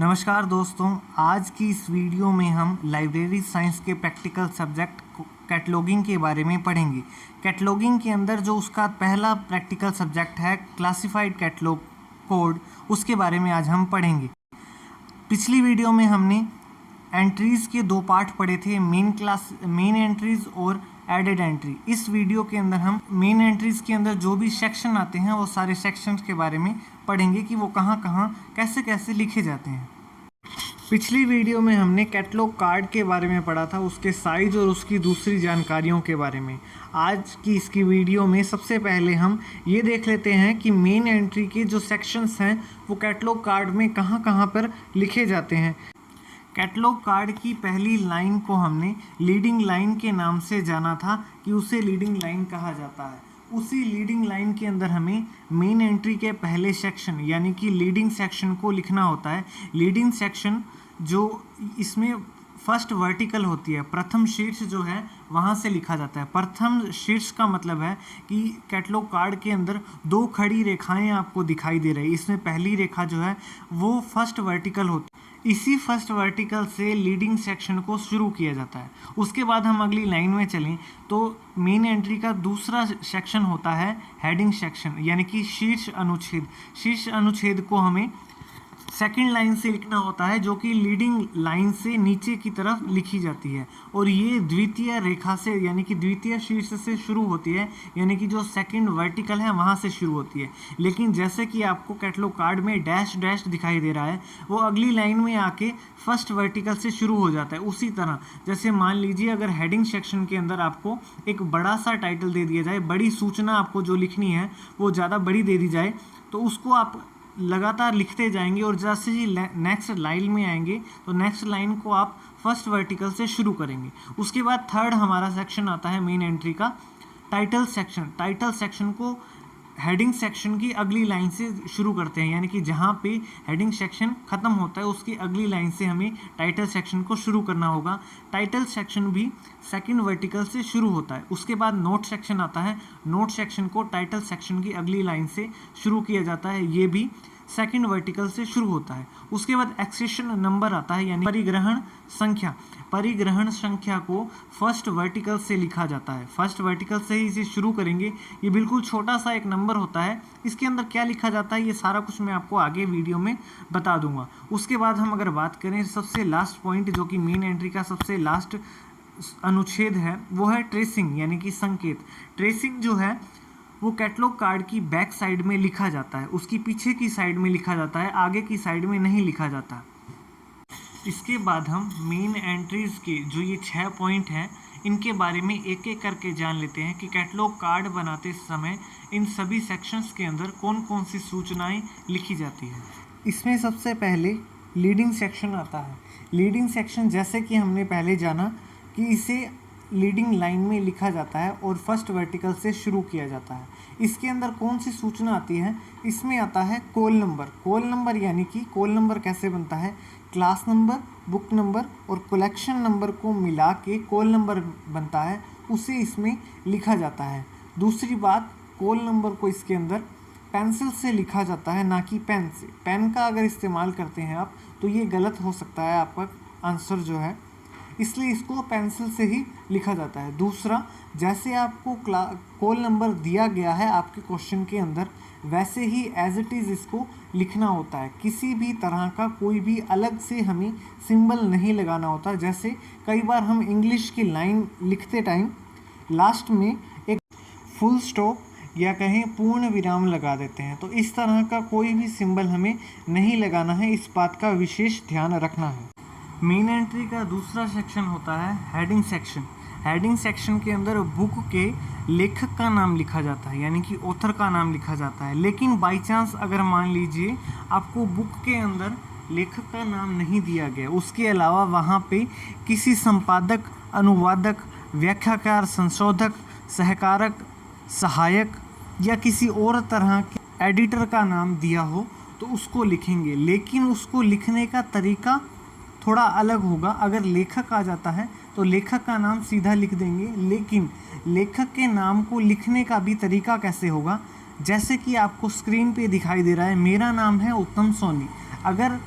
नमस्कार दोस्तों, आज की इस वीडियो में हम लाइब्रेरी साइंस के प्रैक्टिकल सब्जेक्ट कैटलॉगिंग के बारे में पढ़ेंगे। कैटलॉगिंग के अंदर जो उसका पहला प्रैक्टिकल सब्जेक्ट है क्लासिफाइड कैटलॉग कोड, उसके बारे में आज हम पढ़ेंगे। पिछली वीडियो में हमने एंट्रीज़ के दो पार्ट पढ़े थे, मेन एंट्रीज़ और एडेड एंट्री। इस वीडियो के अंदर हम मेन एंट्रीज़ के अंदर जो भी सेक्शन आते हैं वो सारे सेक्शंस के बारे में पढ़ेंगे कि वो कहाँ कहाँ कैसे कैसे लिखे जाते हैं। पिछली वीडियो में हमने कैटलॉग कार्ड के बारे में पढ़ा था, उसके साइज़ और उसकी दूसरी जानकारियों के बारे में। आज की इसकी वीडियो में सबसे पहले हम ये देख लेते हैं कि मेन एंट्री के जो सेक्शंस हैं वो कैटलॉग कार्ड में कहाँ कहाँ पर लिखे जाते हैं। कैटलॉग कार्ड की पहली लाइन को हमने लीडिंग लाइन के नाम से जाना था कि उसे लीडिंग लाइन कहा जाता है। उसी लीडिंग लाइन के अंदर हमें मेन एंट्री के पहले सेक्शन यानी कि लीडिंग सेक्शन को लिखना होता है। लीडिंग सेक्शन जो इसमें फर्स्ट वर्टिकल होती है, प्रथम शीर्ष जो है वहाँ से लिखा जाता है। प्रथम शीर्ष का मतलब है कि कैटलॉग कार्ड के अंदर दो खड़ी रेखाएं आपको दिखाई दे रही है। इसमें पहली रेखा जो है वो फर्स्ट वर्टिकल होती है। इसी फर्स्ट वर्टिकल से लीडिंग सेक्शन को शुरू किया जाता है। उसके बाद हम अगली लाइन में चलें तो मेन एंट्री का दूसरा सेक्शन होता है हेडिंग सेक्शन यानी कि शीर्ष अनुच्छेद। शीर्ष अनुच्छेद को हमें सेकंड लाइन से लिखना होता है जो कि लीडिंग लाइन से नीचे की तरफ लिखी जाती है और ये द्वितीय रेखा से यानी कि द्वितीय शीर्ष से शुरू होती है, यानी कि जो सेकंड वर्टिकल है वहाँ से शुरू होती है। लेकिन जैसे कि आपको कैटलॉग कार्ड में डैश डैश दिखाई दे रहा है, वो अगली लाइन में आके फर्स्ट वर्टिकल से शुरू हो जाता है। उसी तरह जैसे मान लीजिए अगर हेडिंग सेक्शन के अंदर आपको एक बड़ा सा टाइटल दे दिया जाए, बड़ी सूचना आपको जो लिखनी है वो ज़्यादा बड़ी दे दी जाए, तो उसको आप लगातार लिखते जाएंगे और जैसे ही नेक्स्ट लाइन में आएंगे तो नेक्स्ट लाइन को आप फर्स्ट वर्टिकल से शुरू करेंगे। उसके बाद थर्ड हमारा सेक्शन आता है मेन एंट्री का टाइटल सेक्शन। टाइटल सेक्शन को हेडिंग सेक्शन की अगली लाइन से शुरू करते हैं, यानी कि जहाँ पे हेडिंग सेक्शन ख़त्म होता है उसकी अगली लाइन से हमें टाइटल सेक्शन को शुरू करना होगा। टाइटल सेक्शन भी सेकंड वर्टिकल से शुरू होता है। उसके बाद नोट सेक्शन आता है। नोट सेक्शन को टाइटल सेक्शन की अगली लाइन से शुरू किया जाता है, ये भी सेकंड वर्टिकल से शुरू होता है। उसके बाद एक्सेशन नंबर आता है यानी परिग्रहण संख्या। परिग्रहण संख्या को फर्स्ट वर्टिकल से लिखा जाता है। फर्स्ट वर्टिकल से ही इसे शुरू करेंगे। ये बिल्कुल छोटा सा एक नंबर होता है, इसके अंदर क्या लिखा जाता है ये सारा कुछ मैं आपको आगे वीडियो में बता दूंगा। उसके बाद हम अगर बात करें सबसे लास्ट पॉइंट जो कि मेन एंट्री का सबसे लास्ट अनुच्छेद है वो है ट्रेसिंग यानी कि संकेत। ट्रेसिंग जो है वो कैटलॉग कार्ड की बैक साइड में लिखा जाता है, उसकी पीछे की साइड में लिखा जाता है, आगे की साइड में नहीं लिखा जाता। इसके बाद हम मेन एंट्रीज़ के जो ये 6 पॉइंट हैं इनके बारे में एक एक करके जान लेते हैं कि कैटलॉग कार्ड बनाते समय इन सभी सेक्शंस के अंदर कौन कौन सी सूचनाएं लिखी जाती हैं। इसमें सबसे पहले लीडिंग सेक्शन आता है। लीडिंग सेक्शन जैसे कि हमने पहले जाना कि इसे लीडिंग लाइन में लिखा जाता है और फर्स्ट वर्टिकल से शुरू किया जाता है। इसके अंदर कौन सी सूचना आती है, इसमें आता है कोल नंबर। कोल नंबर यानी कि कोल नंबर कैसे बनता है, क्लास नंबर, बुक नंबर और कलेक्शन नंबर को मिला के कोल नंबर बनता है, उसे इसमें लिखा जाता है। दूसरी बात, कोल नंबर को इसके अंदर पेंसिल से लिखा जाता है ना कि पेन से। पेन का अगर इस्तेमाल करते हैं आप तो ये गलत हो सकता है आपका आंसर जो है, इसलिए इसको पेंसिल से ही लिखा जाता है। दूसरा, जैसे आपको कोल नंबर दिया गया है आपके क्वेश्चन के अंदर वैसे ही एज इट इज़ इसको लिखना होता है। किसी भी तरह का कोई भी अलग से हमें सिंबल नहीं लगाना होता। जैसे कई बार हम इंग्लिश की लाइन लिखते टाइम लास्ट में एक फुल स्टॉप या कहें पूर्ण विराम लगा देते हैं, तो इस तरह का कोई भी सिंबल हमें नहीं लगाना है, इस बात का विशेष ध्यान रखना है। मेन एंट्री का दूसरा सेक्शन होता है हेडिंग सेक्शन। हेडिंग सेक्शन के अंदर बुक के लेखक का नाम लिखा जाता है यानी कि ऑथर का नाम लिखा जाता है। लेकिन बाय चांस अगर मान लीजिए आपको बुक के अंदर लेखक का नाम नहीं दिया गया, उसके अलावा वहाँ पे किसी संपादक, अनुवादक, व्याख्याकार, संशोधक, सहकारक, सहायक या किसी और तरह के एडिटर का नाम दिया हो तो उसको लिखेंगे। लेकिन उसको लिखने का तरीका थोड़ा अलग होगा। अगर लेखक आ जाता है तो लेखक का नाम सीधा लिख देंगे, लेकिन लेखक के नाम को लिखने का भी तरीका कैसे होगा, जैसे कि आपको स्क्रीन पे दिखाई दे रहा है, मेरा नाम है उत्तम सोनी। अगर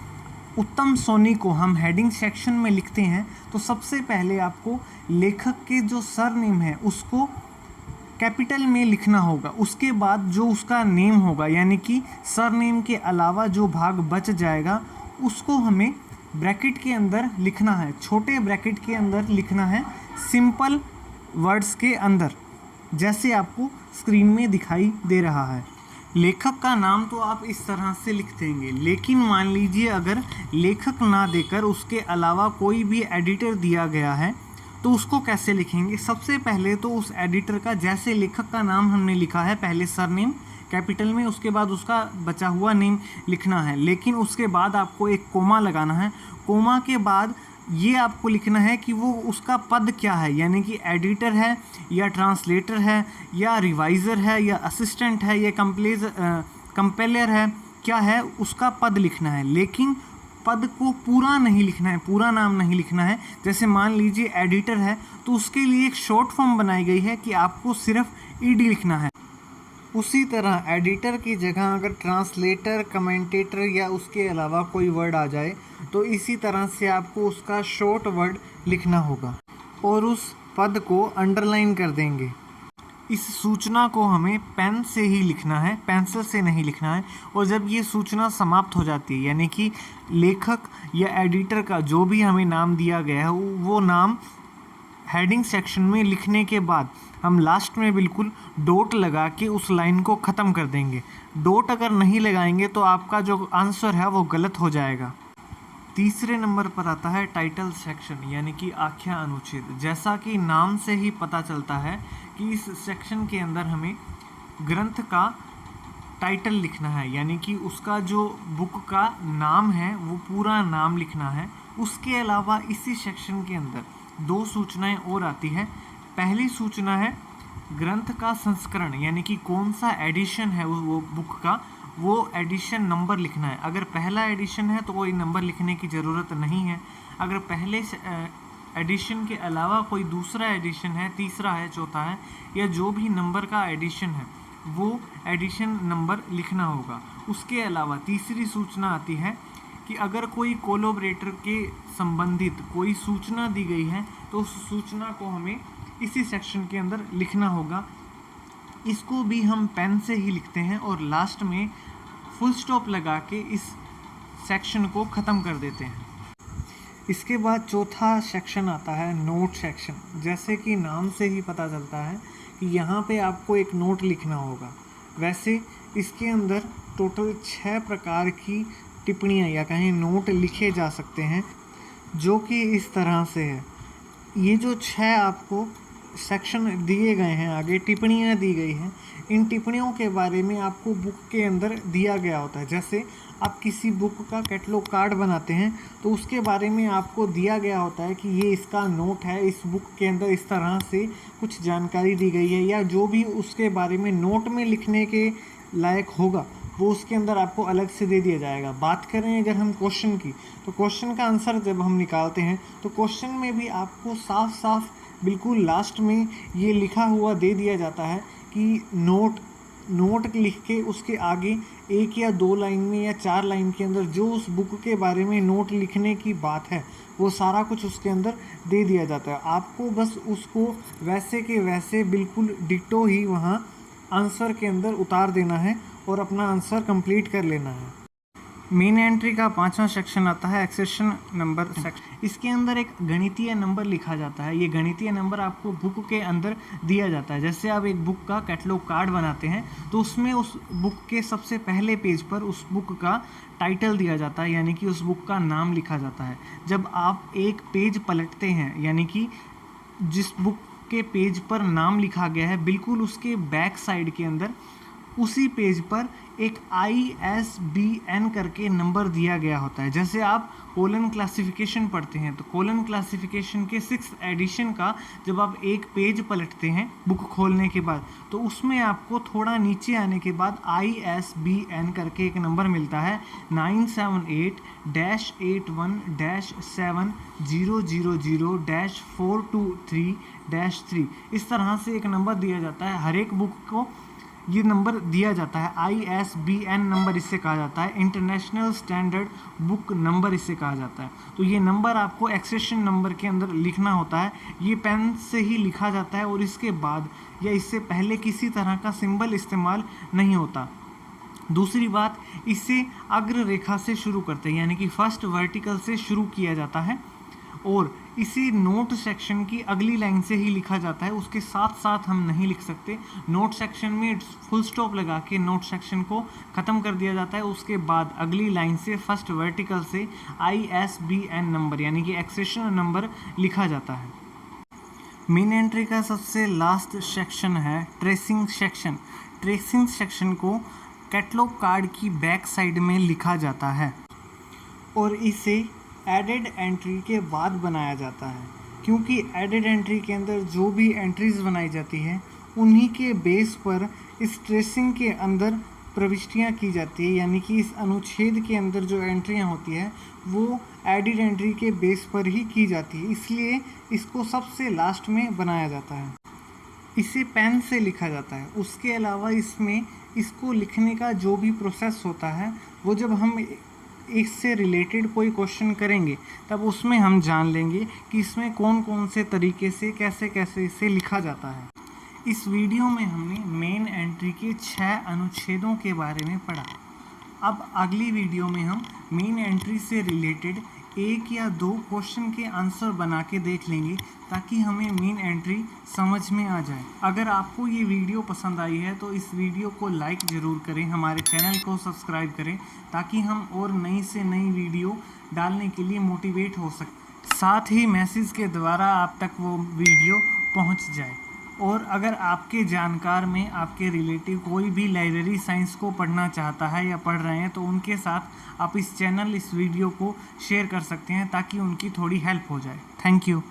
उत्तम सोनी को हम हेडिंग सेक्शन में लिखते हैं तो सबसे पहले आपको लेखक के जो सरनेम है उसको कैपिटल में लिखना होगा। उसके बाद जो उसका नेम होगा यानी कि सरनेम के अलावा जो भाग बच जाएगा उसको हमें ब्रैकेट के अंदर लिखना है, छोटे ब्रैकेट के अंदर लिखना है, सिंपल वर्ड्स के अंदर, जैसे आपको स्क्रीन में दिखाई दे रहा है। लेखक का नाम तो आप इस तरह से लिख देंगे, लेकिन मान लीजिए अगर लेखक ना देकर उसके अलावा कोई भी एडिटर दिया गया है तो उसको कैसे लिखेंगे। सबसे पहले तो उस एडिटर का, जैसे लेखक का नाम हमने लिखा है, पहले सरनेम कैपिटल में, उसके बाद उसका बचा हुआ नेम लिखना है, लेकिन उसके बाद आपको एक कोमा लगाना है। कोमा के बाद ये आपको लिखना है कि वो उसका पद क्या है, यानी कि एडिटर है या ट्रांसलेटर है या रिवाइज़र है या असिस्टेंट है या कंपेलर है, क्या है उसका पद लिखना है। लेकिन पद को पूरा नहीं लिखना है, पूरा नाम नहीं लिखना है। जैसे मान लीजिए एडिटर है तो उसके लिए एक शॉर्ट फॉर्म बनाई गई है कि आपको सिर्फ ईडी लिखना है। उसी तरह एडिटर की जगह अगर ट्रांसलेटर, कमेंटेटर या उसके अलावा कोई वर्ड आ जाए तो इसी तरह से आपको उसका शॉर्ट वर्ड लिखना होगा और उस पद को अंडरलाइन कर देंगे। इस सूचना को हमें पेन से ही लिखना है, पेंसिल से नहीं लिखना है। और जब ये सूचना समाप्त हो जाती है, यानी कि लेखक या एडिटर का जो भी हमें नाम दिया गया है वो नाम हेडिंग सेक्शन में लिखने के बाद हम लास्ट में बिल्कुल डॉट लगा के उस लाइन को ख़त्म कर देंगे। डॉट अगर नहीं लगाएंगे तो आपका जो आंसर है वो गलत हो जाएगा। तीसरे नंबर पर आता है टाइटल सेक्शन, यानी कि आख्या अनुच्छेद। जैसा कि नाम से ही पता चलता है कि इस सेक्शन के अंदर हमें ग्रंथ का टाइटल लिखना है, यानी कि उसका जो बुक का नाम है वो पूरा नाम लिखना है। उसके अलावा इसी सेक्शन के अंदर दो सूचनाएं और आती है। पहली सूचना है ग्रंथ का संस्करण, यानी कि कौन सा एडिशन है वो बुक का, वो एडिशन नंबर लिखना है। अगर पहला एडिशन है तो कोई नंबर लिखने की ज़रूरत नहीं है। अगर पहले एडिशन के अलावा कोई दूसरा एडिशन है, तीसरा है, चौथा है, या जो भी नंबर का एडिशन है वो एडिशन नंबर लिखना होगा। उसके अलावा तीसरी सूचना आती है कि अगर कोई कोलैबोरेटर के संबंधित कोई सूचना दी गई है तो उस सूचना को हमें इसी सेक्शन के अंदर लिखना होगा। इसको भी हम पेन से ही लिखते हैं और लास्ट में फुल स्टॉप लगा के इस सेक्शन को ख़त्म कर देते हैं। इसके बाद चौथा सेक्शन आता है नोट सेक्शन। जैसे कि नाम से ही पता चलता है कि यहाँ पे आपको एक नोट लिखना होगा। वैसे इसके अंदर टोटल 6 प्रकार की टिप्पणियाँ या कहीं नोट लिखे जा सकते हैं, जो कि इस तरह से है। ये जो 6 आपको सेक्शन दिए गए हैं, आगे टिप्पणियाँ दी गई हैं, इन टिप्पणियों के बारे में आपको बुक के अंदर दिया गया होता है। जैसे आप किसी बुक का कैटलॉग कार्ड बनाते हैं तो उसके बारे में आपको दिया गया होता है कि ये इसका नोट है, इस बुक के अंदर इस तरह से कुछ जानकारी दी गई है, या जो भी उसके बारे में नोट में लिखने के लायक होगा वो उसके अंदर आपको अलग से दे दिया जाएगा। बात करें अगर हम क्वेश्चन की, तो क्वेश्चन का आंसर जब हम निकालते हैं तो क्वेश्चन में भी आपको साफ साफ बिल्कुल लास्ट में ये लिखा हुआ दे दिया जाता है कि नोट लिख के उसके आगे 1 या 2 लाइन में या 4 लाइन के अंदर जो उस बुक के बारे में नोट लिखने की बात है वो सारा कुछ उसके अंदर दे दिया जाता है। आपको बस उसको वैसे के वैसे बिल्कुल डिट्टो ही वहाँ आंसर के अंदर उतार देना है और अपना आंसर कंप्लीट कर लेना है। मेन एंट्री का 5वां सेक्शन आता है एक्सेशन नंबर सेक्शन। इसके अंदर एक गणितीय नंबर लिखा जाता है। ये गणितीय नंबर आपको बुक के अंदर दिया जाता है। जैसे आप एक बुक का कैटलॉग कार्ड बनाते हैं तो उसमें उस बुक के सबसे पहले पेज पर उस बुक का टाइटल दिया जाता है, यानी कि उस बुक का नाम लिखा जाता है। जब आप एक पेज पलटते हैं, यानी कि जिस बुक के पेज पर नाम लिखा गया है बिल्कुल उसके बैक साइड के अंदर उसी पेज पर एक ISBN करके नंबर दिया गया होता है। जैसे आप कोलन क्लासिफिकेशन पढ़ते हैं तो कोलन क्लासिफिकेशन के 6th एडिशन का जब आप एक पेज पलटते हैं बुक खोलने के बाद तो उसमें आपको थोड़ा नीचे आने के बाद ISBN करके एक नंबर मिलता है 978-81-7000-423-3। इस तरह से एक नंबर दिया जाता है। हर एक बुक को ये नंबर दिया जाता है। ISBN नंबर इससे कहा जाता है, इंटरनेशनल स्टैंडर्ड बुक नंबर इससे कहा जाता है। तो ये नंबर आपको एक्सेशन नंबर के अंदर लिखना होता है। ये पेन से ही लिखा जाता है और इसके बाद या इससे पहले किसी तरह का सिंबल इस्तेमाल नहीं होता। दूसरी बात, इसे अग्र रेखा से शुरू करते हैं, यानी कि फर्स्ट वर्टिकल से शुरू किया जाता है और इसी नोट सेक्शन की अगली लाइन से ही लिखा जाता है। उसके साथ साथ हम नहीं लिख सकते। नोट सेक्शन में फुल स्टॉप लगा के नोट सेक्शन को ख़त्म कर दिया जाता है। उसके बाद अगली लाइन से फर्स्ट वर्टिकल से ISBN नंबर यानी कि एक्सेशन नंबर लिखा जाता है। मेन एंट्री का सबसे लास्ट सेक्शन है ट्रेसिंग सेक्शन। ट्रेसिंग सेक्शन को कैटलॉग कार्ड की बैक साइड में लिखा जाता है और इसे एडेड एंट्री के बाद बनाया जाता है, क्योंकि एडेड एंट्री के अंदर जो भी एंट्रीज बनाई जाती है उन्हीं के बेस पर इस ट्रेसिंग के अंदर प्रविष्टियाँ की जाती है, यानी कि इस अनुच्छेद के अंदर जो एंट्रियाँ होती है वो एडेड एंट्री के बेस पर ही की जाती है, इसलिए इसको सबसे लास्ट में बनाया जाता है। इसे पेन से लिखा जाता है। उसके अलावा इसमें इसको लिखने का जो भी प्रोसेस होता है वो जब हम इससे रिलेटेड कोई क्वेश्चन करेंगे तब उसमें हम जान लेंगे कि इसमें कौन कौन से तरीके से कैसे कैसे इसे लिखा जाता है। इस वीडियो में हमने मेन एंट्री के 6 अनुच्छेदों के बारे में पढ़ा। अब अगली वीडियो में हम मेन एंट्री से रिलेटेड 1 या 2 क्वेश्चन के आंसर बना के देख लेंगे ताकि हमें मेन एंट्री समझ में आ जाए। अगर आपको ये वीडियो पसंद आई है तो इस वीडियो को लाइक ज़रूर करें, हमारे चैनल को सब्सक्राइब करें ताकि हम और नई से नई वीडियो डालने के लिए मोटिवेट हो सकें। साथ ही मैसेज के द्वारा आप तक वो वीडियो पहुंच जाए। और अगर आपके जानकार में आपके रिलेटिव कोई भी लाइब्रेरी साइंस को पढ़ना चाहता है या पढ़ रहे हैं तो उनके साथ आप इस वीडियो को शेयर कर सकते हैं ताकि उनकी थोड़ी हेल्प हो जाए। Thank you.